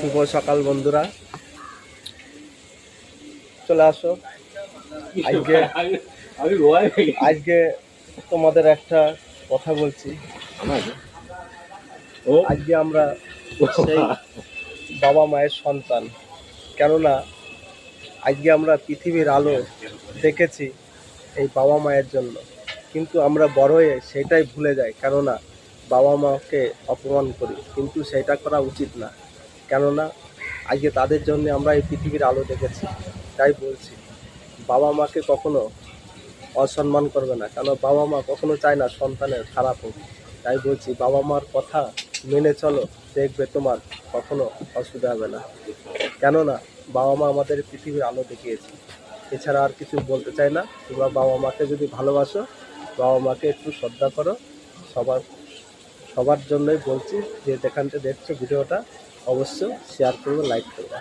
শুভ সকাল বন্ধুরা, চলে আসো। আজকে তোমাদের একটা কথা বলছি। আজকে আমরা সেই বাবা মায়ের সন্তান, কেননা আজকে আমরা পৃথিবীর আলো দেখেছি এই বাবা মায়ের জন্য, কিন্তু আমরা বড় হয়ে সেটাই ভুলে যাই, কেননা বাবা মাকে অপমান করি, কিন্তু সেটা করা উচিত না। কেননা আজকে তাদের জন্য আমরা এই পৃথিবীর আলো দেখেছি। তাই বলছি, বাবা মাকে কখনো অসম্মান করবে না, কেন বাবা মা কখনো চায় না সন্তানের খারাপ হোক। তাই বলছি, বাবা মার কথা মেনে চলো, দেখবে তোমার কখনো অসুবিধা হবে না। কেননা বাবা মা আমাদের পৃথিবীর আলো দেখিয়েছে। এছাড়া আর কিছু বলতে চাই না। তোমরা বাবা মাকে যদি ভালোবাসো, বাবা মাকে একটু শ্রদ্ধা করো। সবার জন্যই বলছি, যে যেখান থেকে দেখছো ভিডিওটা অবশ্যই শেয়ার করবে, লাইক করবে।